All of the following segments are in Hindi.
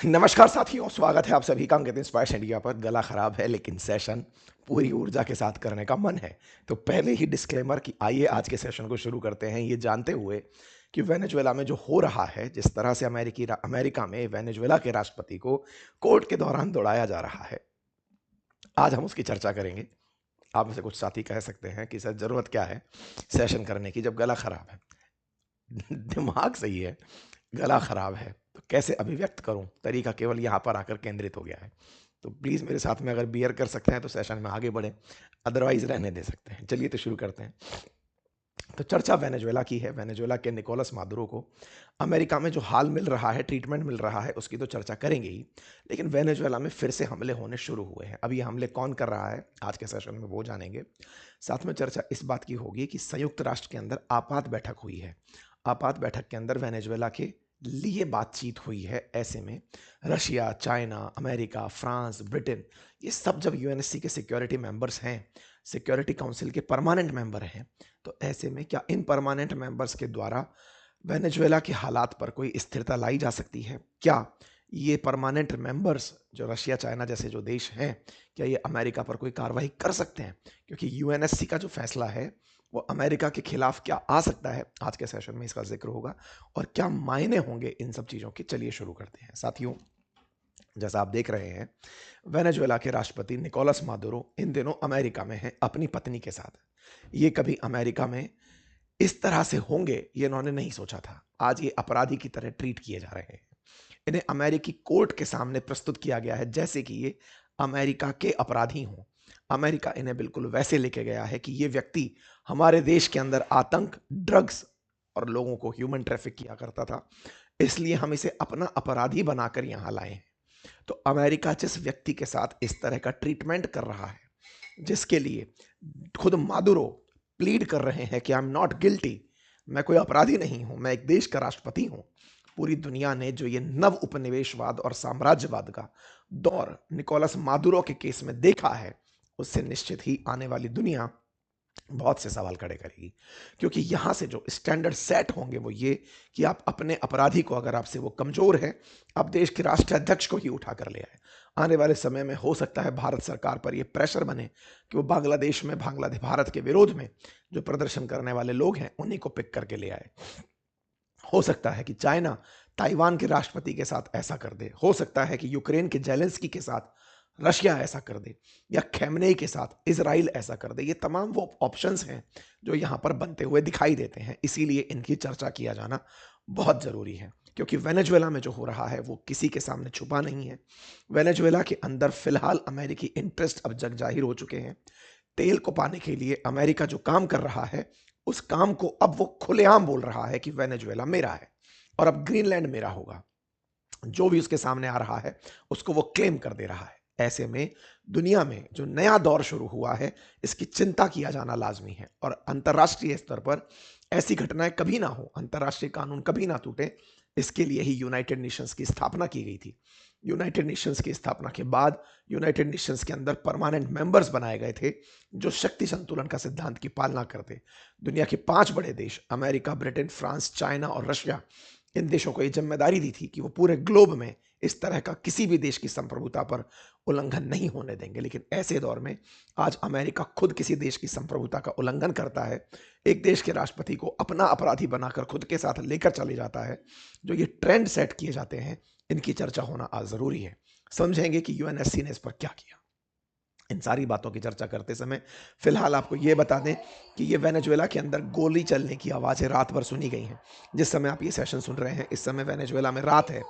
नमस्कार साथियों, स्वागत है आप सभी का अंकित इंस्पायर्स इंडिया पर। गला खराब है लेकिन सेशन पूरी ऊर्जा के साथ करने का मन है। तो पहले ही डिस्क्लेमर कि आइए आज के सेशन को शुरू करते हैं, ये जानते हुए कि वेनेजुएला में जो हो रहा है, जिस तरह से अमेरिका में वेनेजुएला के राष्ट्रपति को कोर्ट के दौरान दौड़ाया जा रहा है, आज हम उसकी चर्चा करेंगे। आप में से कुछ साथी कह सकते हैं कि सर जरूरत क्या है सेशन करने की जब गला खराब है। दिमाग सही है, गला खराब है तो कैसे अभिव्यक्त करूं, तरीका केवल यहां पर आकर केंद्रित हो गया है। तो प्लीज मेरे साथ में अगर बियर कर सकते हैं तो सेशन में आगे बढ़े, अदरवाइज रहने दे सकते हैं। चलिए तो शुरू करते हैं। तो चर्चा वेनेजुएला की है। वेनेजुएला के निकोलस मादुरो को अमेरिका में जो हाल मिल रहा है, ट्रीटमेंट मिल रहा है, उसकी तो चर्चा करेंगे ही। लेकिन वेनेजुएला में फिर से हमले होने शुरू हुए हैं। अब ये हमले कौन कर रहा है आज के सेशन में वो जानेंगे। साथ में चर्चा इस बात की होगी कि संयुक्त राष्ट्र के अंदर आपात बैठक हुई है। आपात बैठक के अंदर वेनेजुएला के लिए बातचीत हुई है। ऐसे में Russia, China, America, France, Britain, ये सब जब यूएनएससी के सिक्योरिटी मेंबर्स हैं, सिक्योरिटी काउंसिल के परमानेंट मेंबर हैं, तो ऐसे में क्या इन परमानेंट मेंबर्स के द्वारा वेनेजुएला के हालात पर कोई स्थिरता लाई जा सकती है? क्या ये परमानेंट मेंबर्स जो रशिया, चाइना जैसे जो देश हैं, क्या ये अमेरिका पर कोई कार्रवाई कर सकते हैं? क्योंकि यूएनएससी का जो फैसला है वो अमेरिका के खिलाफ क्या आ सकता है, आज के सेशन में इसका जिक्र होगा। और क्या मायने होंगे इन सब चीज़ों के, चलिए शुरू करते हैं साथियों। जैसा आप देख रहे हैं, वेनेजुएला के राष्ट्रपति निकोलस मादुरो इन दिनों अमेरिका में हैं अपनी पत्नी के साथ। ये कभी अमेरिका में इस तरह से होंगे ये इन्होंने नहीं सोचा था। आज ये अपराधी की तरह ट्रीट किए जा रहे हैं। इन्हें अमेरिकी कोर्ट के सामने प्रस्तुत किया गया है जैसे कि ये अमेरिका के अपराधी हों। अमेरिका इन्हें बिल्कुल वैसे लेके गया है कि ये व्यक्ति हमारे देश के अंदर आतंक, ड्रग्स और लोगों को ह्यूमन ट्रैफिक किया करता था, इसलिए हम इसे अपना अपराधी बनाकर यहां लाए हैं। तो अमेरिका जिस व्यक्ति के साथ इस तरह का ट्रीटमेंट कर रहा है, जिसके लिए खुद मादुरो प्लीड कर रहे हैं कि आई एम नॉट गिल्टी, मैं कोई अपराधी नहीं हूं, मैं एक देश का राष्ट्रपति हूं। पूरी दुनिया ने जो ये नव उपनिवेशवाद और साम्राज्यवाद का दौर निकोलस मादुरो के केस में देखा है, उससे निश्चित ही आने वाली दुनिया बहुत से सवाल खड़े करेगी। क्योंकि यहां से जो स्टैंडर्ड सेट होंगे वो ये कि आप अपने अपराधी को, अगर आपसे वो कमजोर है, आप देश के राष्ट्राध्यक्ष को ही उठा कर ले आए। आने वाले समय में हो सकता है भारत सरकार पर यह प्रेशर बने कि वो बांग्लादेश में, बांग्लादेश भारत के विरोध में जो प्रदर्शन करने वाले लोग हैं उन्हीं को पिक करके ले आए। हो सकता है कि चाइना ताइवान के राष्ट्रपति के साथ ऐसा कर दे। हो सकता है कि यूक्रेन के जेलेंस्की के साथ रशिया ऐसा कर दे, या खेमनेई के साथ इजराइल ऐसा कर दे। ये तमाम वो ऑप्शंस हैं जो यहां पर बनते हुए दिखाई देते हैं। इसीलिए इनकी चर्चा किया जाना बहुत जरूरी है। क्योंकि वेनेजुएला में जो हो रहा है वो किसी के सामने छुपा नहीं है। वेनेजुएला के अंदर फिलहाल अमेरिकी इंटरेस्ट अब जग जाहिर हो चुके हैं। तेल को पाने के लिए अमेरिका जो काम कर रहा है, उस काम को अब वो खुलेआम बोल रहा है कि वेनेजुएला मेरा है और अब ग्रीनलैंड मेरा होगा। जो भी उसके सामने आ रहा है उसको वो क्लेम कर दे रहा है। ऐसे में दुनिया में जो नया दौर शुरू हुआ है, इसकी चिंता किया जाना लाजमी है। और अंतर्राष्ट्रीय स्तर पर ऐसी घटनाएं कभी ना हो, अंतर्राष्ट्रीय कानून कभी ना टूटे, इसके लिए ही यूनाइटेड नेशंस की स्थापना की गई थी। यूनाइटेड नेशंस की स्थापना के बाद यूनाइटेड नेशंस के अंदर परमानेंट मेंबर्स बनाए गए थे जो शक्ति संतुलन का सिद्धांत की पालना करते। दुनिया के 5 बड़े देश अमेरिका, ब्रिटेन, फ्रांस, चाइना और रशिया, इन देशों को यह जिम्मेदारी दी थी कि वो पूरे ग्लोब में इस तरह का किसी भी देश की संप्रभुता पर उल्लंघन नहीं होने देंगे। लेकिन ऐसे दौर में आज अमेरिका खुद किसी देश की संप्रभुता का उल्लंघन करता है, एक देश के राष्ट्रपति को अपना अपराधी बनाकर खुद के साथ लेकर चले जाता है। जो ये ट्रेंड सेट किए जाते हैं, इनकी चर्चा होना आज जरूरी है। समझेंगे कि यूएनएससी ने इस पर क्या किया। इन सारी बातों की चर्चा करते समय फिलहाल आपको यह बता दें कि ये वेनेजुएला के अंदर गोली चलने की आवाज़ें रात भर सुनी गई हैं। जिस समय आप ये सेशन सुन रहे हैं, इस समय वेनेजुएला में रात है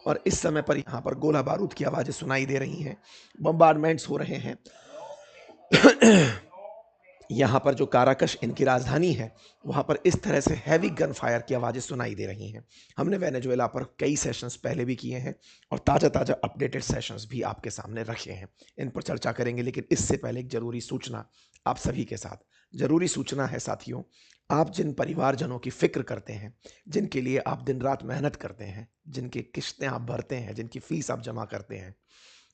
और इस समय पर यहाँ पर गोला बारूद की आवाज़ें सुनाई दे रही हैं, बम्बार्डमेंट्स हो रहे हैं। यहाँ पर जो काराकश इनकी राजधानी है, वहाँ पर इस तरह से हैवी गन फायर की आवाज़ें सुनाई दे रही हैं। हमने वेनेजुएला पर कई सेशंस पहले भी किए हैं और ताज़ा ताज़ा अपडेटेड सेशंस भी आपके सामने रखे हैं। इन पर चर्चा करेंगे, लेकिन इससे पहले एक ज़रूरी सूचना आप सभी के साथ। ज़रूरी सूचना है साथियों, आप जिन परिवारजनों की फ़िक्र करते हैं, जिनके लिए आप दिन रात मेहनत करते हैं, जिनकी किस्तें आप भरते हैं, जिनकी फ़ीस आप जमा करते हैं,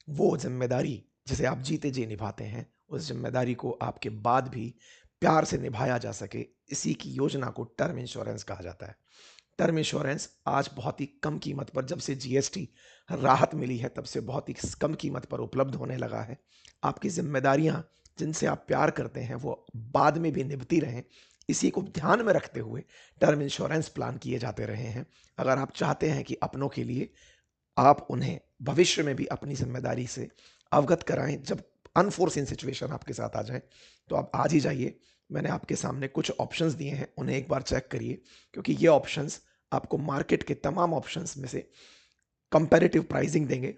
वो जिम्मेदारी जिसे आप जीते जी निभाते हैं, उस जिम्मेदारी को आपके बाद भी प्यार से निभाया जा सके, इसी की योजना को टर्म इंश्योरेंस कहा जाता है। टर्म इंश्योरेंस आज बहुत ही कम कीमत पर, जब से जीएसटी राहत मिली है तब से बहुत ही कम कीमत पर उपलब्ध होने लगा है। आपकी जिम्मेदारियां जिनसे आप प्यार करते हैं वो बाद में भी निभती रहें, इसी को ध्यान में रखते हुए टर्म इंश्योरेंस प्लान किए जाते रहे हैं। अगर आप चाहते हैं कि अपनों के लिए आप उन्हें भविष्य में भी अपनी जिम्मेदारी से अवगत कराएं, जब अनफोर्सिन सिचुएशन आपके साथ आ जाए, तो आप आज ही जाइए। मैंने आपके सामने कुछ ऑप्शंस दिए हैं, उन्हें एक बार चेक करिए, क्योंकि ये ऑप्शंस आपको मार्केट के तमाम ऑप्शंस में से कंपैरेटिव प्राइसिंग देंगे,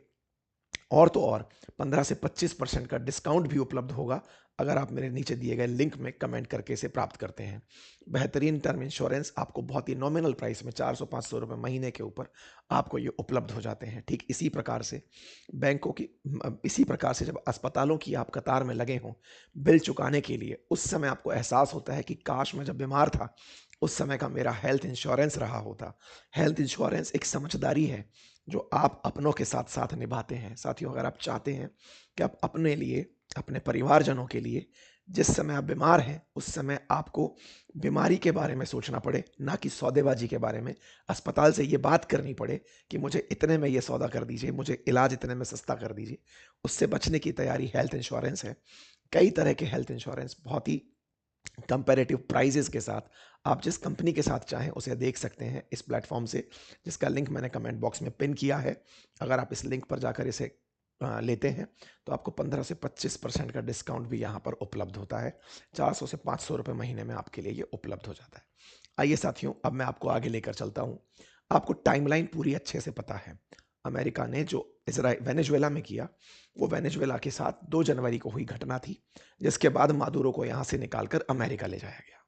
और तो और 15 से 25% का डिस्काउंट भी उपलब्ध होगा अगर आप मेरे नीचे दिए गए लिंक में कमेंट करके इसे प्राप्त करते हैं। बेहतरीन टर्म इंश्योरेंस आपको बहुत ही नॉमिनल प्राइस में 400-500 रुपये महीने के ऊपर आपको ये उपलब्ध हो जाते हैं। ठीक इसी प्रकार से बैंकों की इसी प्रकार से जब अस्पतालों की आप कतार में लगे हों बिल चुकाने के लिए, उस समय आपको एहसास होता है कि काश मैं जब बीमार था उस समय का मेरा हेल्थ इंश्योरेंस रहा होता। हेल्थ इंश्योरेंस एक समझदारी है जो आप अपनों के साथ साथ निभाते हैं। साथियों, अगर आप चाहते हैं कि आप अपने लिए, अपने परिवारजनों के लिए जिस समय आप बीमार हैं उस समय आपको बीमारी के बारे में सोचना पड़े, ना कि सौदेबाजी के बारे में, अस्पताल से ये बात करनी पड़े कि मुझे इतने में ये सौदा कर दीजिए, मुझे इलाज इतने में सस्ता कर दीजिए, उससे बचने की तैयारी हेल्थ इंश्योरेंस है। कई तरह के हेल्थ इंश्योरेंस बहुत ही कंपैरेटिव प्राइजेस के साथ आप जिस कंपनी के साथ चाहें उसे देख सकते हैं इस प्लेटफॉर्म से, जिसका लिंक मैंने कमेंट बॉक्स में पिन किया है। अगर आप इस लिंक पर जाकर इसे लेते हैं तो आपको 15 से 25% का डिस्काउंट भी यहाँ पर उपलब्ध होता है। 400 से 500 रुपये महीने में आपके लिए ये उपलब्ध हो जाता है। आइए साथियों, अब मैं आपको आगे लेकर चलता हूँ। आपको टाइमलाइन पूरी अच्छे से पता है। अमेरिका ने जो इसराइल वेनेजुएला में किया, वो वेनेजुएला के साथ 2 जनवरी को हुई घटना थी, जिसके बाद मादुरो को यहाँ से निकालकर अमेरिका ले जाया गया।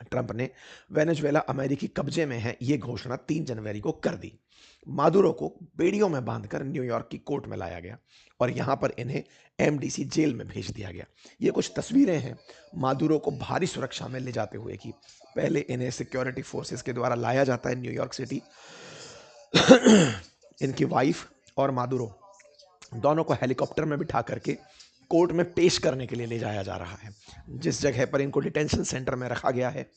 ट्रंप ने वेनेजुएला अमेरिकी कब्जे में है ये घोषणा 3 जनवरी को कर दी। मादुरो को बेड़ियों में बांधकर न्यूयॉर्क की कोर्ट में लाया गया और यहां पर इन्हें एमडीसी जेल में भेज दिया गया। ये कुछ तस्वीरें हैं मादुरो को भारी सुरक्षा में ले जाते हुए की। पहले इन्हें सिक्योरिटी फोर्सेस के द्वारा लाया जाता है न्यूयॉर्क सिटी। इनकी वाइफ और मादुरो दोनों को हेलीकॉप्टर में बिठा करके कोर्ट में पेश करने के लिए ले जाया जा रहा है। जिस जगह पर इनको डिटेंशन सेंटर में रखा गया है,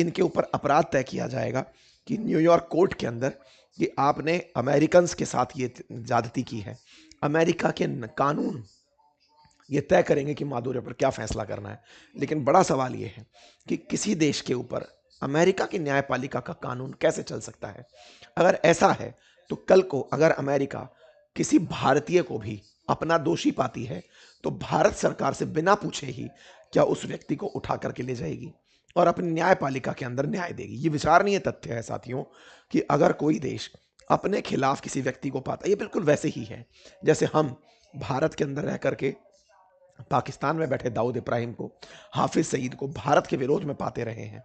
इनके ऊपर अपराध तय किया जाएगा कि न्यूयॉर्क कोर्ट के अंदर कि आपने अमेरिकन्स के साथ ये ज्यादती की है। अमेरिका के कानून ये तय करेंगे कि मादुरो पर क्या फैसला करना है। लेकिन बड़ा सवाल ये है कि किसी देश के ऊपर अमेरिका की न्यायपालिका का कानून कैसे चल सकता है। अगर ऐसा है तो कल को अगर अमेरिका किसी भारतीय को भी अपना दोषी पाती है तो भारत सरकार से बिना पूछे ही क्या उस व्यक्ति को उठा करके ले जाएगी और अपनी न्यायपालिका के अंदर न्याय देगी। ये विचारणीय तथ्य है साथियों कि अगर कोई देश अपने खिलाफ किसी व्यक्ति को पाता, ये बिल्कुल वैसे ही है जैसे हम भारत के अंदर रह करके पाकिस्तान में बैठे दाऊद इब्राहिम को, हाफिज सईद को भारत के विरोध में पाते रहे हैं।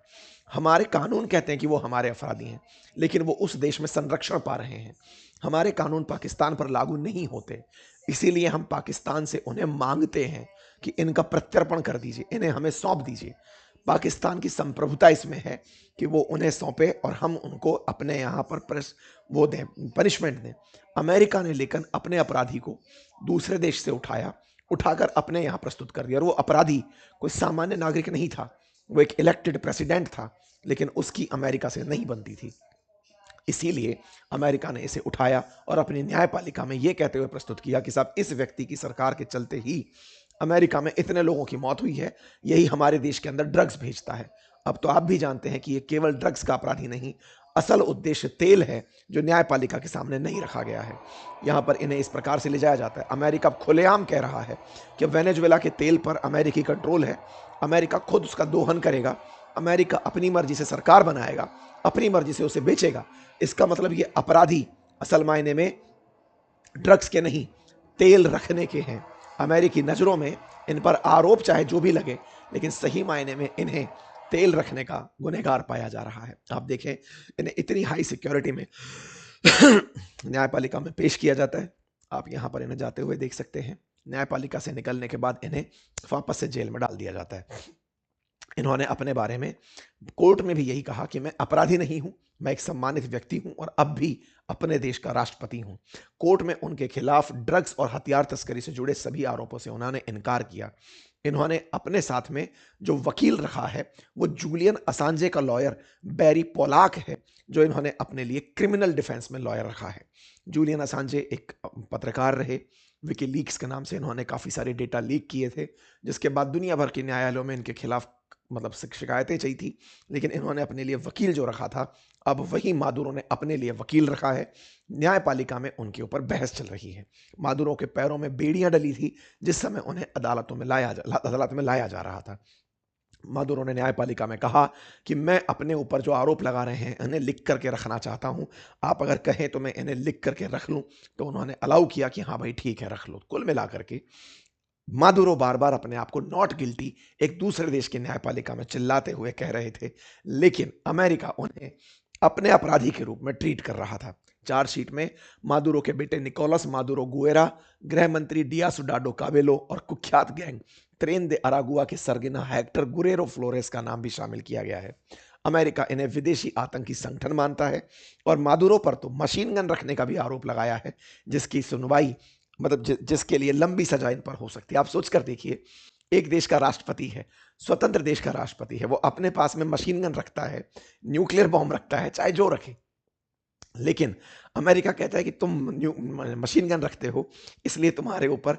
हमारे कानून कहते हैं कि वो हमारे अपराधी हैं, लेकिन वो उस देश में संरक्षण पा रहे हैं। हमारे कानून पाकिस्तान पर लागू नहीं होते, इसीलिए हम पाकिस्तान से उन्हें मांगते हैं कि इनका प्रत्यर्पण कर दीजिए, इन्हें हमें सौंप दीजिए। पाकिस्तान की संप्रभुता इसमें है कि वो उन्हें सौंपे और हम उनको अपने यहाँ पर वो दें, पनिशमेंट दें। अमेरिका ने लेकिन अपने अपराधी को दूसरे देश से उठाकर अपने यहां प्रस्तुत कर दिया। और वो अपराधी कोई सामान्य नागरिक नहीं था, वो एक इलेक्टेड प्रेसिडेंट था, लेकिन उसकी अमेरिका से नहीं बनती थी। इसीलिए अमेरिका ने इसे उठाया और अपनी न्यायपालिका में यह कहते हुए प्रस्तुत किया कि साहब इस व्यक्ति की सरकार के चलते ही अमेरिका में इतने लोगों की मौत हुई है, यही हमारे देश के अंदर ड्रग्स भेजता है। अब तो आप भी जानते हैं कि ये केवल ड्रग्स का अपराधी नहीं, असल उद्देश्य तेल है जो न्यायपालिका के सामने नहीं रखा गया है। यहां पर इन्हें इस प्रकार से ले जाया जाता है। अमेरिका खुलेआम कह रहा है कि वेनेजुएला के तेल पर अमेरिकी कंट्रोल है, अमेरिका खुद उसका दोहन करेगा, अमेरिका अपनी मर्जी से सरकार बनाएगा, अपनी मर्जी से उसे बेचेगा। इसका मतलब ये अपराधी असल मायने में ड्रग्स के नहीं, तेल रखने के हैं। अमेरिकी नजरों में इन पर आरोप चाहे जो भी लगे, लेकिन सही मायने में इन्हें तेल रखने का गुनहगार पाया जा रहा है। आप देखें, इन्हें इतनी हाई सिक्योरिटी में न्यायपालिका में पेश किया जाता है। आप यहां पर इन्हें जाते हुए देख सकते हैं। न्यायपालिका से निकलने के बाद इन्हें वापस से जेल में डाल दिया जाता है। इन्होंने अपने बारे में कोर्ट में भी यही कहा कि मैं अपराधी नहीं हूं, मैं एक सम्मानित व्यक्ति हूं और अब भी अपने देश का राष्ट्रपति हूं। कोर्ट में उनके खिलाफ ड्रग्स और हथियार तस्करी से जुड़े सभी आरोपों से उन्होंने इनकार किया। इन्होंने अपने साथ में जो वकील रखा है वो जूलियन असांजे का लॉयर बैरी पोलाक है, जो इन्होंने अपने लिए क्रिमिनल डिफेंस में लॉयर रखा है। जूलियन असांजे एक पत्रकार रहे। विकीलीक्स के नाम से इन्होंने काफ़ी सारे डेटा लीक किए थे, जिसके बाद दुनिया भर के न्यायालयों में इनके खिलाफ मतलब शिकायतें चाहिए थी, लेकिन इन्होंने अपने लिए वकील जो रखा था, अब वही मादुरो ने अपने लिए वकील रखा है। न्यायपालिका में उनके ऊपर बहस चल रही है। मादुरो के पैरों में बेड़ियां डली थी जिस समय उन्हें अदालत में लाया जा रहा था। मादुरो ने न्यायपालिका में कहा कि मैं अपने ऊपर जो आरोप लगा रहे हैं इन्हें लिख करके रखना चाहता हूं, आप अगर कहें तो मैं इन्हें लिख करके रख लूं। तो उन्होंने अलाउ किया कि हाँ भाई ठीक है, रख लो। कुल मिलाकर के मादुरो बार बार अपने आप को नॉट गिल्टी एक दूसरे देश की न्यायपालिका में चिल्लाते हुए कह रहे थे, लेकिन अमेरिका उन्हें अपने अपराधी के रूप में ट्रीट कर रहा था। चार्जशीट में मादुरो के बेटे निकोलस मादुरो गुएरा, गृह मंत्री डियासुडाडो काबेलो और कुख्यात गैंग ट्रेन दे अरागुआ के सरगना हेक्टर गुरेरो फ्लोरेस का नाम भी शामिल किया गया है। अमेरिका इन्हें विदेशी आतंकी संगठन मानता है और मादुरो पर तो मशीन गन रखने का भी आरोप लगाया है, जिसकी सुनवाई मतलब जिसके लिए लंबी सजा इन पर हो सकती है। आप सोच कर देखिए, एक देश का राष्ट्रपति है, स्वतंत्र देश का राष्ट्रपति है, वो अपने पास में मशीन गन रखता है, न्यूक्लियर बॉम्ब रखता है, चाहे जो रखे, लेकिन अमेरिका कहता है कि तुम मशीन गन रखते हो, इसलिए तुम्हारे ऊपर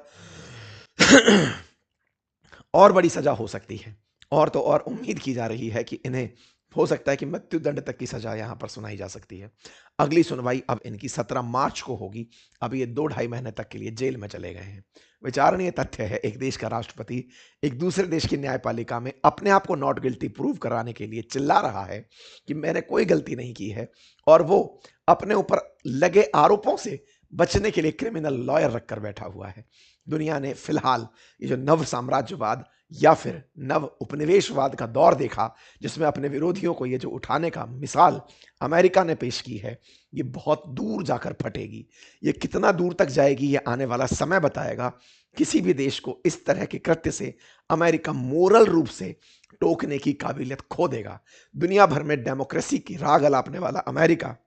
और बड़ी सजा हो सकती है। और तो और उम्मीद की जा रही है कि इन्हें हो सकता है कि मृत्युदंड तक की सजा यहां पर सुनाई जा सकती है। अगली सुनवाई अब इनकी 17 मार्च को होगी। अब ये 2-2.5 महीने तक के लिए जेल में चले गए हैं। विचारणीय तथ्य है, एक देश का राष्ट्रपति एक दूसरे देश की न्यायपालिका में अपने आप को नॉट गिल्टी प्रूव कराने के लिए चिल्ला रहा है कि मैंने कोई गलती नहीं की है, और वो अपने ऊपर लगे आरोपों से बचने के लिए क्रिमिनल लॉयर रखकर बैठा हुआ है। दुनिया ने फिलहाल ये जो नव साम्राज्यवाद या फिर नव उपनिवेशवाद का दौर देखा, जिसमें अपने विरोधियों को ये जो उठाने का मिसाल अमेरिका ने पेश की है, ये बहुत दूर जाकर फटेगी। ये कितना दूर तक जाएगी ये आने वाला समय बताएगा। किसी भी देश को इस तरह के कृत्य से अमेरिका मोरल रूप से टोकने की काबिलियत खो देगा। दुनिया भर में डेमोक्रेसी की राग अलापने वाला अमेरिका,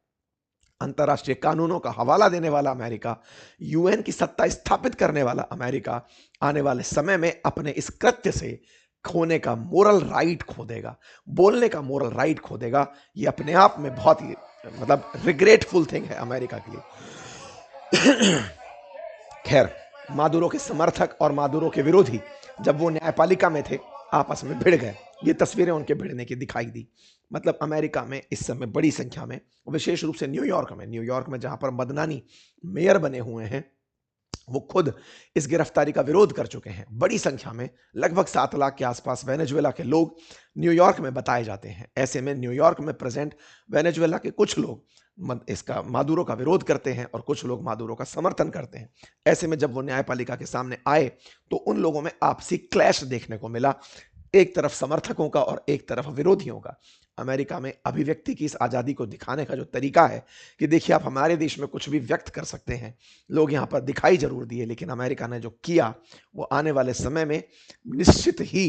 अंतर्राष्ट्रीय कानूनों का हवाला देने वाला अमेरिका, यूएन की सत्ता स्थापित करने वाला अमेरिका आने वाले समय में अपने इस कृत्य से खोने का मोरल राइट खो देगा, बोलने का मोरल राइट खो देगा। ये अपने आप में बहुत ही मतलब रिग्रेटफुल थिंग है अमेरिका के लिए। खैर, मादुरो के समर्थक और मादुरो के विरोधी जब वो न्यायपालिका में थे आपस में भिड़ गए। ये तस्वीरें उनके भिड़ने की दिखाई दी। मतलब अमेरिका में इस समय बड़ी संख्या में, विशेष रूप से न्यूयॉर्क में जहां पर मदनानी मेयर बने हुए हैं, वो खुद इस गिरफ्तारी का विरोध कर चुके हैं। बड़ी संख्या में लगभग 7 लाख के आसपास वेनेजुएला के लोग न्यूयॉर्क में बताए जाते हैं। ऐसे में न्यूयॉर्क में प्रेजेंट वेनेजुएला के कुछ लोग इसका मादुरो का विरोध करते हैं और कुछ लोग मादुरो का समर्थन करते हैं। ऐसे में जब वो न्यायपालिका के सामने आए तो उन लोगों में आपसी क्लैश देखने को मिला, एक तरफ समर्थकों का और एक तरफ विरोधियों का। अमेरिका में अभिव्यक्ति की इस आज़ादी को दिखाने का जो तरीका है कि देखिए, आप हमारे देश में कुछ भी व्यक्त कर सकते हैं, लोग यहाँ पर दिखाई जरूर दिए, लेकिन अमेरिका ने जो किया वो आने वाले समय में निश्चित ही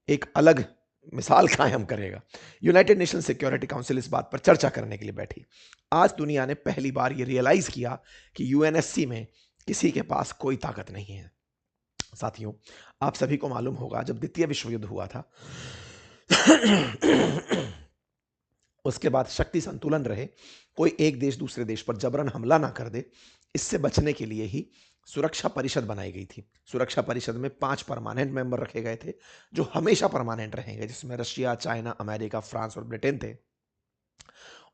एक अलग मिसाल कायम करेगा। यूनाइटेड नेशन सिक्योरिटी काउंसिल इस बात पर चर्चा करने के लिए बैठी। आज दुनिया ने पहली बार ये रियलाइज किया कि यूएनएससी में किसी के पास कोई ताकत नहीं है। साथियों, आप सभी को मालूम होगा, जब द्वितीय विश्व युद्ध हुआ था उसके बाद शक्ति संतुलन रहे, कोई एक देश दूसरे देश पर जबरन हमला ना कर दे, इससे बचने के लिए ही सुरक्षा परिषद बनाई गई थी। सुरक्षा परिषद में 5 परमानेंट मेंबर रखे गए थे जो हमेशा परमानेंट रहेंगे, जिसमें रशिया, चाइना, अमेरिका, फ्रांस और ब्रिटेन थे,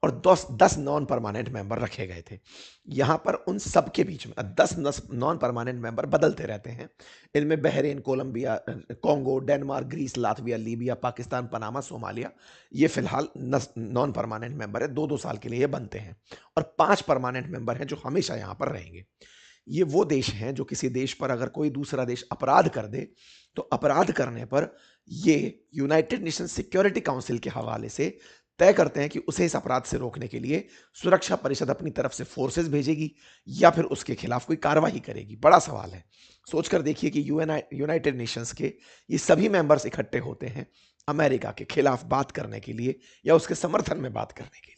और 10 नॉन परमानेंट मेंबर रखे गए थे। यहां पर उन सब के बीच में 10 नॉन परमानेंट मेंबर बदलते रहते हैं। इनमें Bahrain, Colombia, Congo, Denmark, Greece, Latvia, Libya, Pakistan, Panama, Somalia, ये फिलहाल नॉन परमानेंट मेंबर है। 2-2 साल के लिए ये बनते हैं। और 5 परमानेंट मेंबर हैं जो हमेशा यहां पर रहेंगे। ये वो देश हैं जो किसी देश पर अगर कोई दूसरा देश अपराध कर दे तो अपराध करने पर ये यूनाइटेड नेशन सिक्योरिटी काउंसिल के हवाले से तय करते हैं कि उसे इस अपराध से रोकने के लिए सुरक्षा परिषद अपनी तरफ से फोर्सेस भेजेगी या फिर उसके खिलाफ कोई कार्रवाई करेगी। बड़ा सवाल है। सोचकर देखिए कि यूनाइटेड नेशंस के ये सभी मेंबर्स इकट्ठे होते हैं अमेरिका के खिलाफ बात करने के लिए या उसके समर्थन में बात करने के लिए।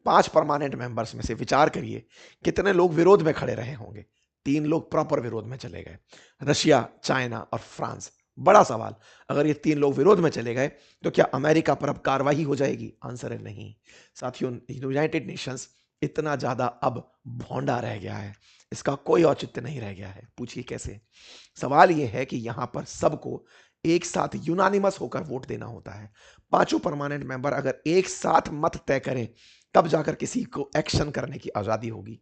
5 परमानेंट मेंबर्स में से विचार करिए कितने लोग विरोध में खड़े रहे होंगे। 3 लोग प्रॉपर विरोध में चले गए, रशिया, चाइना और फ्रांस। बड़ा सवाल। अगर ये 3 लोग विरोध में चले गए तो क्या अमेरिका पर अब कार्रवाई हो जाएगी? आंसर है नहीं। साथियों, यूनाइटेड नेशंस इतना ज्यादा अब भोंडा रह गया है, इसका कोई औचित्य नहीं रह गया है। पूछिए कैसे? सवाल यह है कि यहां पर सबको एक साथ यूनानिमस होकर वोट देना होता है। पांचों परमानेंट मेंबर अगर एक साथ मत तय करें तब जाकर किसी को एक्शन करने की आजादी होगी।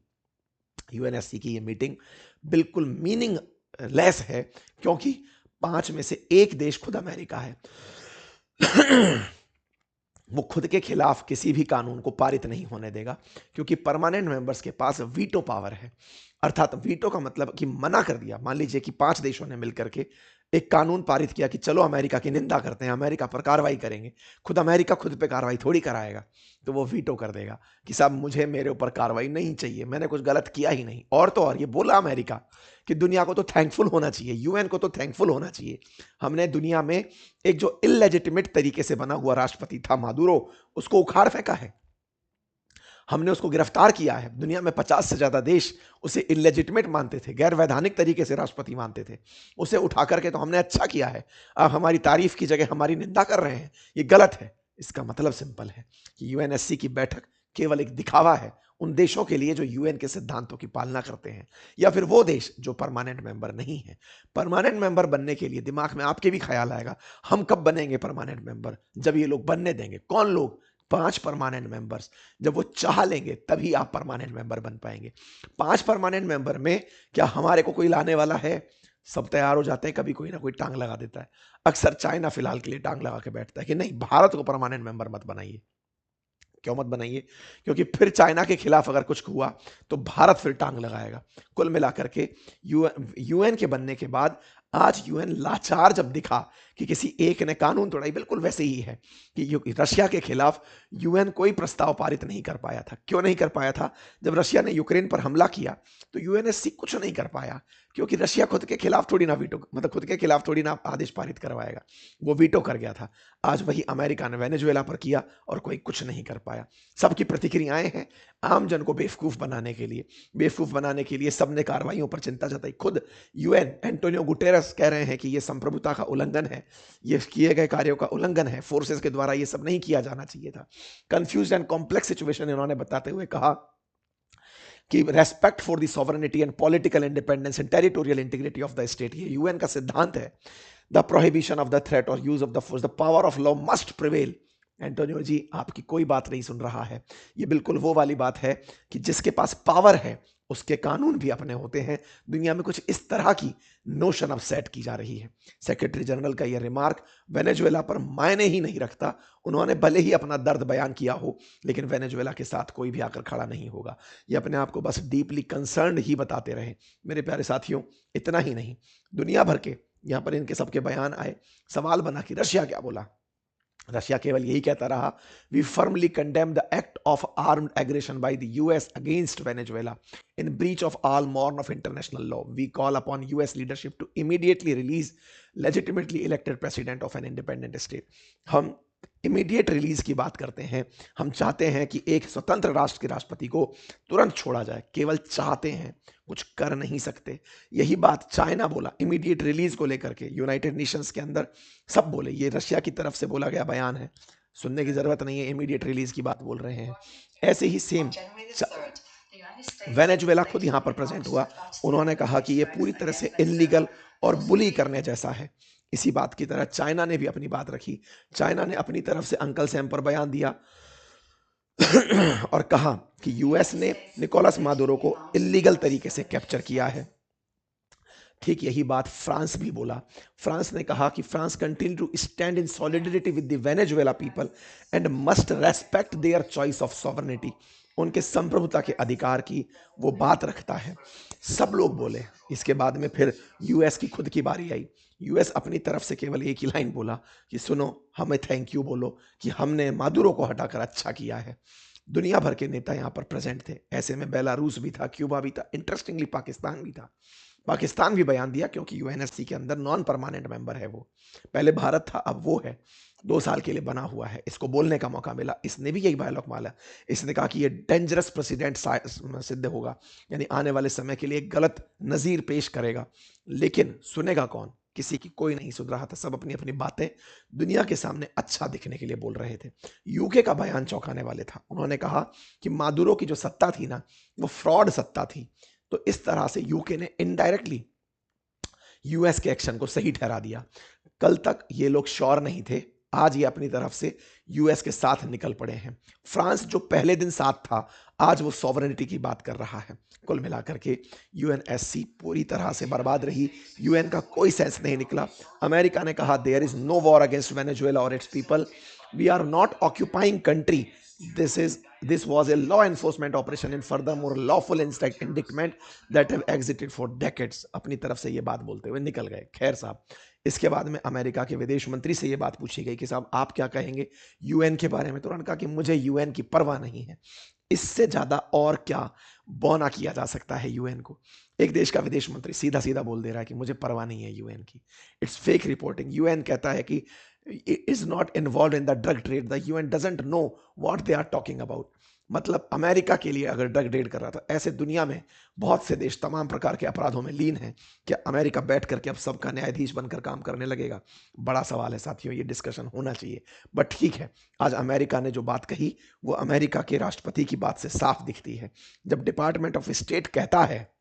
यूएनएससी की ये मीटिंग बिल्कुल मीनिंगलेस है, क्योंकि 5 में से एक देश खुद अमेरिका है। वो खुद के खिलाफ किसी भी कानून को पारित नहीं होने देगा, क्योंकि परमानेंट मेंबर्स के पास वीटो पावर है। अर्थात वीटो का मतलब कि मना कर दिया। मान लीजिए कि 5 देशों ने मिलकर के एक कानून पारित किया कि चलो अमेरिका की निंदा करते हैं, अमेरिका पर कार्रवाई करेंगे। खुद अमेरिका खुद पे कार्रवाई थोड़ी कराएगा, तो वो वीटो कर देगा कि साहब मुझे मेरे ऊपर कार्रवाई नहीं चाहिए, मैंने कुछ गलत किया ही नहीं। और तो और ये बोला अमेरिका कि दुनिया को तो थैंकफुल होना चाहिए, यूएन को तो थैंकफुल होना चाहिए। हमने दुनिया में एक जो इलेजिटिमेट तरीके से बना हुआ राष्ट्रपति था मादुरो, उसको उखाड़ फेंका है, हमने उसको गिरफ्तार किया है। दुनिया में 50 से ज्यादा देश उसे इलेजिटिमेट मानते थे, गैर वैधानिक तरीके से राष्ट्रपति मानते थे। उसे उठा करके तो हमने अच्छा किया है। अब हमारी तारीफ की जगह हमारी निंदा कर रहे हैं, ये गलत है। इसका मतलब सिंपल है कि यूएनएससी की बैठक केवल एक दिखावा है उन देशों के लिए जो यूएन के सिद्धांतों की पालना करते हैं, या फिर वो देश जो परमानेंट मेंबर नहीं है। परमानेंट मेंबर बनने के लिए दिमाग में आपके भी ख्याल आएगा, हम कब बनेंगे परमानेंट मेंबर? जब ये लोग बनने देंगे। कौन लोग? 5 परमानेंट मेंबर्स। जब वो चाह लेंगे तभी आप परमानेंट मेंबर बन पाएंगे। 5 परमानेंट मेंबर में क्या हमारे को कोई लाने वाला है? सब तैयार हो जाते हैं, कभी कोई ना कोई टांग लगा देता है। अक्सर चाइना फिलहाल के लिए टांग लगा के बैठता है कि नहीं, भारत को परमानेंट मेंबर मत बनाइए। क्यों मत बनाइए? क्योंकि फिर चाइना के खिलाफ अगर कुछ हुआ तो भारत फिर टांग लगाएगा। कुल मिलाकर के यूएन के बनने के बाद आज यूएन लाचार जब दिखा कि किसी एक ने कानून तोड़ा, बिल्कुल वैसे ही है कि रशिया के खिलाफ यूएन कोई प्रस्ताव पारित नहीं कर पाया था। क्यों नहीं कर पाया था? जब रशिया ने यूक्रेन पर हमला किया तो यूएनएससी कुछ नहीं कर पाया, क्योंकि रशिया खुद के खिलाफ थोड़ी ना वीटो, मतलब खुद के खिलाफ थोड़ी ना आदेश पारित करवाएगा, वो वीटो कर गया था। आज वही अमेरिका ने वेनेजुएला पर किया और कोई कुछ नहीं कर पाया। सबकी प्रतिक्रियाएं हैं आम जन को बेवकूफ बनाने के लिए। बेवकूफ बनाने के लिए सबने कार्रवाइयों पर चिंता जताई। खुद यूएन एंटोनियो गुटेरस कह रहे हैं कि यह संप्रभुता का उल्लंघन है, ये किए गए कार्यों का उल्लंघन है, फोर्सेस के द्वारा ये सब नहीं किया जाना चाहिए था। कंफ्यूज एंड कॉम्प्लेक्स सिचुएशन इन्होंने बताते हुए कहा कि respect for the sovereignty and political independence and territorial integrity of the state, ये यूएन का सिद्धांत है। The prohibition of the threat और use of the force, the power of law must prevail. Antonio ji, आपकी कोई बात नहीं सुन रहा है। ये बिल्कुल वो वाली बात है कि जिसके पास पावर है उसके कानून भी अपने होते हैं। दुनिया में कुछ इस तरह की नोशन अब सेट की जा रही है। सेक्रेटरी जनरल का यह रिमार्क वेनेजुएला पर मायने ही नहीं रखता। उन्होंने भले ही अपना दर्द बयान किया हो, लेकिन वेनेजुएला के साथ कोई भी आकर खड़ा नहीं होगा। ये अपने आप को बस डीपली कंसर्न्ड ही बताते रहे। मेरे प्यारे साथियों, इतना ही नहीं, दुनिया भर के यहां पर इनके सबके बयान आए। सवाल बना कि रशिया क्या बोला? रशिया केवल यही कहता रहा, we firmly condemn the act of armed aggression by the US against Venezuela in breach of all norm of international law. We call upon US leadership to immediately release legitimately elected president of an independent state. हम इमीडिएट रिलीज की बात करते हैं। हम चाहते हैं कि एक स्वतंत्र राष्ट्र के राष्ट्रपति को तुरंत छोड़ा जाए। केवल चाहते हैं, कुछ कर नहीं सकते। यही बात चाइना बोला इमीडिएट रिलीज को लेकर के। यूनाइटेड नेशंस के अंदर सब बोले, ये रशिया की तरफ से बोला गया बयान है, सुनने की जरूरत नहीं है, इमीडिएट रिलीज की बात बोल रहे हैं। ऐसे ही सेम वेनेजुएला खुद यहां पर प्रेजेंट हुआ। उन्होंने कहा कि यह पूरी तरह से इलीगल और बुली करने जैसा है। इसी बात की तरह चाइना ने भी अपनी बात रखी। चाइना ने अपनी तरफ से अंकल सैम पर बयान दिया और कहा कि यूएस ने निकोलस मादुरो को इलीगल तरीके से कैप्चर किया है। ठीक यही बात फ्रांस भी बोला। फ्रांस ने कहा कि France continue to stand in solidarity with the Venezuela people and must respect their choice of sovereignty. उनके संप्रभुता के अधिकार की वो बात रखता है। सब लोग बोले। इसके बाद में फिर यूएस की खुद की बारी आई। यूएस अपनी तरफ से केवल एक ही लाइन बोला कि सुनो, हमें थैंक यू बोलो कि हमने मादुरो को हटाकर अच्छा किया है। दुनिया भर के नेता यहाँ पर प्रेजेंट थे। ऐसे में बेलारूस भी था, क्यूबा भी था, इंटरेस्टिंगली पाकिस्तान भी था। पाकिस्तान भी बयान दिया क्योंकि यूएनएससी के अंदर नॉन परमानेंट मेंबर है वो। पहले भारत था, अब वो है। 2 साल के लिए बना हुआ है। इसको बोलने का मौका मिला। इसने भी यही डायलॉग मारा। इसने कहा कि ये डेंजरस प्रेसिडेंट सिद्ध होगा, यानी आने वाले समय के लिए गलत नजीर पेश करेगा। लेकिन सुनेगा कौन? किसी की कोई नहीं सुन रहा था, सब अपनी अपनी बातें दुनिया के सामने अच्छा दिखने के लिए बोल रहे थे। यूके का बयान चौंकाने वाले था। उन्होंने कहा कि मादुरो की जो सत्ता थी ना, वो फ्रॉड सत्ता थी। तो इस तरह से यूके ने इनडायरेक्टली यूएस के एक्शन को सही ठहरा दिया। कल तक ये लोग श्योर नहीं थे, आज ये अपनी तरफ से यूएस के साथ निकल पड़े हैं। फ्रांस जो पहले दिन साथ था, आज वो सॉवरेनिटी की बात कर रहा है। कुल मिलाकर के यूएनएससी पूरी तरह से बर्बाद रही, यूएन का कोई सेंस नहीं निकला। अमेरिका ने कहा there is no war against Venezuela और its people, we are not occupying country, this was a law enforcement operation and furthermore lawful indictment that have exited for decades। अपनी तरफ से ये बात बोलते हुए निकल गए। खैर साहब, इसके बाद में अमेरिका के विदेश मंत्री से ये बात पूछी गई कि साहब आप क्या कहेंगे यूएन के बारे में। तो उन्होंने कहा कि मुझे यूएन की परवाह नहीं है। इससे ज्यादा और क्या बौना किया जा सकता है यूएन को। एक देश का विदेश मंत्री सीधा सीधा बोल दे रहा है कि मुझे परवाह नहीं है यूएन की। It's fake reporting. यूएन कहता है कि is not involved in the drug trade, the UN doesn't know what they are talking about। मतलब अमेरिका के लिए अगर ड्रग ट्रेड कर रहा था, ऐसे दुनिया में बहुत से देश तमाम प्रकार के अपराधों में लीन हैं, क्या अमेरिका बैठ करके अब सबका न्यायाधीश बनकर काम करने लगेगा? बड़ा सवाल है साथियों, ये डिस्कशन होना चाहिए। बट ठीक है, आज अमेरिका ने जो बात कही वो अमेरिका के राष्ट्रपति की बात से साफ दिखती है। जब डिपार्टमेंट ऑफ स्टेट कहता है,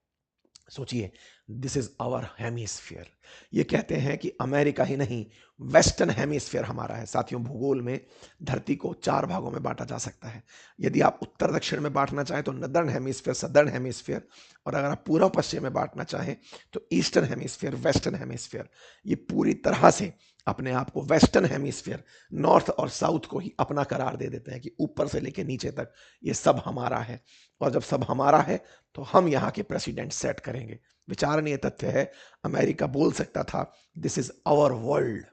सोचिए, दिस इज आवर हेमिस्फीयर, ये कहते हैं कि अमेरिका ही नहीं, वेस्टर्न हेमिस्फीयर हमारा है। साथियों, भूगोल में धरती को 4 भागों में बांटा जा सकता है। यदि आप उत्तर दक्षिण में बांटना चाहें तो नदर्न हेमिस्फीयर, सदर्न हेमिस्फीयर, और अगर आप पूर्व पश्चिम में बांटना चाहें तो ईस्टर्न हेमिस्फीयर, वेस्टर्न हेमिस्फीयर। ये पूरी तरह से अपने आप को वेस्टर्न हेमिस्फीयर, नॉर्थ और साउथ को ही अपना करार दे देते हैं कि ऊपर से लेकर नीचे तक ये सब हमारा है। और जब सब हमारा है तो हम यहाँ के प्रेसिडेंट सेट करेंगे। विचारणीय तथ्य है, अमेरिका बोल सकता था दिस इज आवर वर्ल्ड,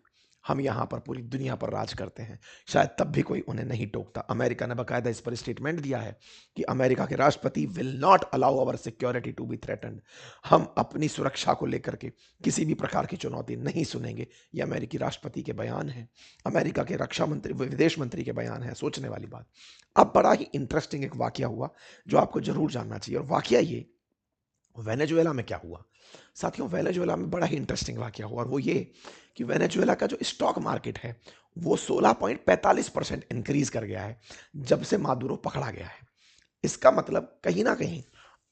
हम यहां पर पूरी दुनिया पर राज करते हैं, शायद तब भी कोई उन्हें नहीं टोकता। अमेरिका ने बकायदा इस पर स्टेटमेंट दिया है कि अमेरिका के राष्ट्रपति will not allow our security to be threatened. हम अपनी सुरक्षा को लेकर के किसी भी प्रकार की चुनौती नहीं सुनेंगे। ये अमेरिकी राष्ट्रपति के बयान है, अमेरिका के रक्षा मंत्री, विदेश मंत्री के बयान है। सोचने वाली बात। अब बड़ा ही इंटरेस्टिंग एक वाकया हुआ जो आपको जरूर जानना चाहिए, और वाकया ये वेनेजुएला में क्या हुआ। साथियों, वेनेजुएला में बड़ा ही इंटरेस्टिंग वाकया हुआ, और वो ये कि वेनेजुएला का जो स्टॉक मार्केट है वो 16.45% इंक्रीज कर गया है जब से मादुरो पकड़ा गया है। इसका मतलब कहीं ना कहीं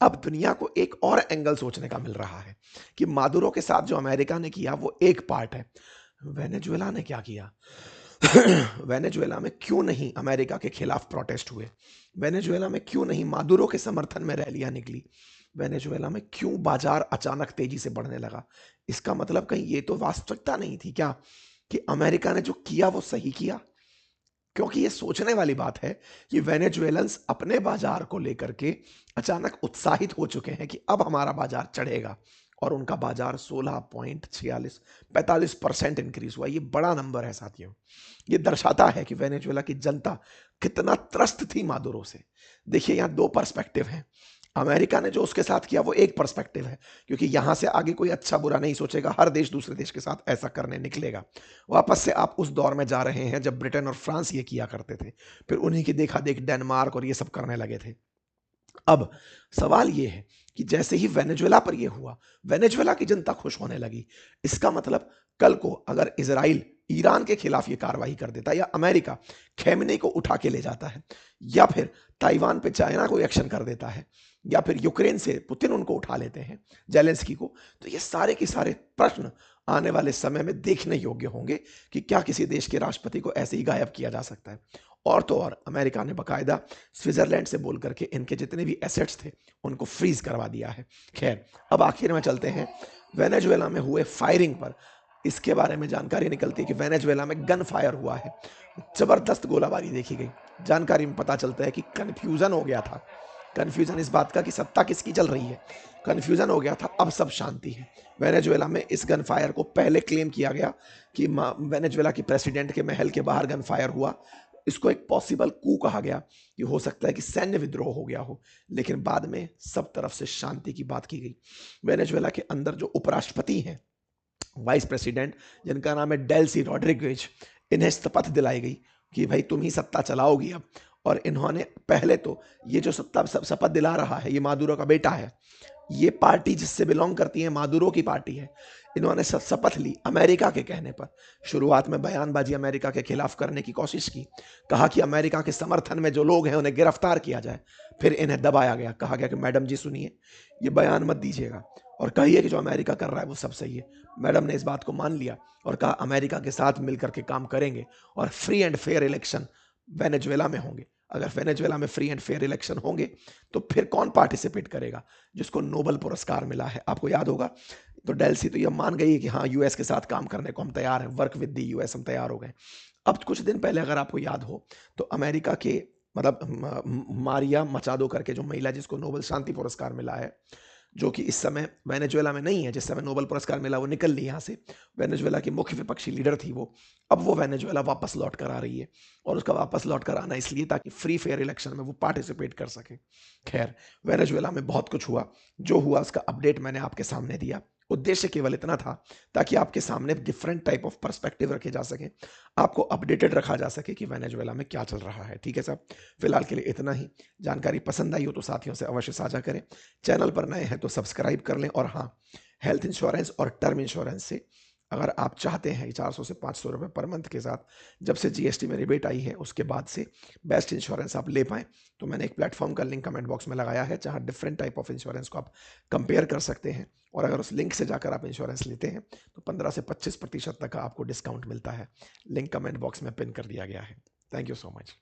अब दुनिया को एक और एंगल सोचने का मिल रहा है कि मादुरो के साथ जो अमेरिका ने किया वो एक पार्ट है, वेनेजुएला ने क्या किया। वेनेजुएला में क्यों नहीं अमेरिका के खिलाफ प्रोटेस्ट हुए? वेनेजुएला में क्यों नहीं मादुरो के समर्थन में रैलियां निकली? वेनेजुएला में क्यों बाजार अचानक तेजी से बढ़ने लगा? इसका मतलब कहीं ये तो वास्तविकता नहीं थी क्या कि अमेरिका ने जो किया वो सही किया? क्योंकि ये सोचने वाली बात है कि वेनेजुएलन्स अपने बाजार को लेकर के अचानक उत्साहित हो चुके हैं कि अब हमारा बाजार चढ़ेगा, और उनका बाजार 16.45% इंक्रीज हुआ। ये बड़ा नंबर है साथियों। ये दर्शाता है कि वेनेजुएला की जनता कितना त्रस्त थी मादुरो से। देखिए, यहाँ 2 पर्सपेक्टिव हैं। अमेरिका ने जो उसके साथ किया वो एक पर्सपेक्टिव है, क्योंकि यहां से आगे कोई अच्छा बुरा नहीं सोचेगा, हर देश दूसरे देश के साथ ऐसा करने निकलेगा। वापस से आप उस दौर में जा रहे हैं जब ब्रिटेन और फ्रांस ये किया करते थे, फिर उन्हीं की देखा देख डेनमार्क और ये सब करने लगे थे। अब सवाल ये है कि जैसे ही वेनेजुएला पर ये हुआ, वेनेजुएला की जनता खुश होने लगी। इसका मतलब कल को अगर इजराइल ईरान के खिलाफ ये कार्रवाई कर देता, या अमेरिका खेमने को उठा के ले जाता है, या फिर ताइवान पे चाइना को एक्शन कर देता है, या फिर यूक्रेन से पुतिन उनको उठा लेते हैं, जेलेंस्की को, तो ये सारे के सारे प्रश्न आने वाले समय में देखने योग्य होंगे कि क्या किसी देश के राष्ट्रपति को ऐसे ही गायब किया जा सकता है। और तो और अमेरिका ने बकायदा स्विट्जरलैंड से बोल करके इनके जितने भी एसेट्स थे उनको फ्रीज करवा दिया है। खैर, अब आखिर में चलते हैं वेनेजुएला में हुए फायरिंग पर। इसके बारे में जानकारी निकलती है कि वेनेजुएला में गन फायर हुआ है, जबरदस्त गोलाबारी देखी गई। जानकारी में पता चलता है कि कन्फ्यूजन हो गया था। कन्फ्यूजन इस बात का कि सत्ता किसकी चल रही है, कन्फ्यूजन हो गया था। अब सब शांति है। वेनेजुएला में इस गन फायर को पहले क्लेम किया गया कि वेनेजुएला के प्रेसिडेंट के महल के बाहर गन फायर हुआ। इसको एक पॉसिबल कू कहा गया कि हो सकता है कि सैन्य विद्रोह हो गया हो, लेकिन बाद में सब तरफ से शांति की बात की गई। वेनेजुएला के अंदर जो उपराष्ट्रपति हैं, वाइस प्रेसिडेंट, जिनका नाम है डेल्सी रॉड्रिगेज, इन्हें शपथ दिलाई गई कि भाई तुम ही सत्ता चलाओगी अब, और इन्होंने पहले तो ये जो सत्ता शपथ दिला रहा है, ये मादुरो का बेटा है, ये पार्टी जिससे बिलोंग करती है मादुरो की पार्टी है। इन्होंने शपथ ली अमेरिका के कहने पर। शुरुआत में बयानबाजी अमेरिका के खिलाफ करने की कोशिश की, कहा कि अमेरिका के समर्थन में जो लोग हैं उन्हें गिरफ्तार किया जाए। फिर इन्हें दबाया गया, कहा गया कि मैडम जी सुनिए, ये बयान मत दीजिएगा और कहिए कि जो अमेरिका कर रहा है वो सब सही है। मैडम ने इस बात को मान लिया और कहा अमेरिका के साथ मिलकर के काम करेंगे और free and fair election Venezuela में होंगे। अगर वेनेजुएला में फ्री एंड फेयर इलेक्शन होंगे तो फिर कौन पार्टिसिपेट करेगा? जिसको नोबेल पुरस्कार मिला है। आपको याद होगा, तो डेल्सी तो ये मान गई कि हाँ यूएस के साथ काम करने को हम तैयार हैं, वर्क विद द यूएस, हम तैयार हो गए। अब कुछ दिन पहले अगर आपको याद हो तो अमेरिका के मतलब मारिया मचादो करके जो महिला जिसको नोबेल शांति पुरस्कार मिला है, जो कि इस समय वेनेजुएला में नहीं है, जिस समय नोबेल पुरस्कार मिला वो निकल ली यहाँ से। वेनेजुएला की मुख्य विपक्षी लीडर थी वो, अब वो वेनेजुएला वापस लौट कर आ रही है और उसका वापस लौट कर आना इसलिए ताकि फ्री फेयर इलेक्शन में वो पार्टिसिपेट कर सके। खैर, वेनेजुएला में बहुत कुछ हुआ, जो हुआ उसका अपडेट मैंने आपके सामने दिया। उद्देश्य केवल इतना था ताकि आपके सामने डिफरेंट टाइप ऑफ पर्सपेक्टिव रखे जा सके, आपको अपडेटेड रखा जा सके कि वेनेजुएला में क्या चल रहा है। ठीक है साहब, फिलहाल के लिए इतना ही। जानकारी पसंद आई हो तो साथियों से अवश्य साझा करें। चैनल पर नए हैं तो सब्सक्राइब कर लें। और हाँ, हेल्थ इंश्योरेंस और टर्म इंश्योरेंस से अगर आप चाहते हैं 400 से 500 रुपये पर मंथ के साथ, जब से जीएसटी में रिबेट आई है उसके बाद से बेस्ट इंश्योरेंस आप ले पाएँ, तो मैंने एक प्लेटफॉर्म का लिंक कमेंट बॉक्स में लगाया है जहां डिफरेंट टाइप ऑफ इंश्योरेंस को आप कंपेयर कर सकते हैं। और अगर उस लिंक से जाकर आप इंश्योरेंस लेते हैं तो 15 से 25% तक का आपको डिस्काउंट मिलता है। लिंक कमेंट बॉक्स में पिन कर दिया गया है। Thank you so much.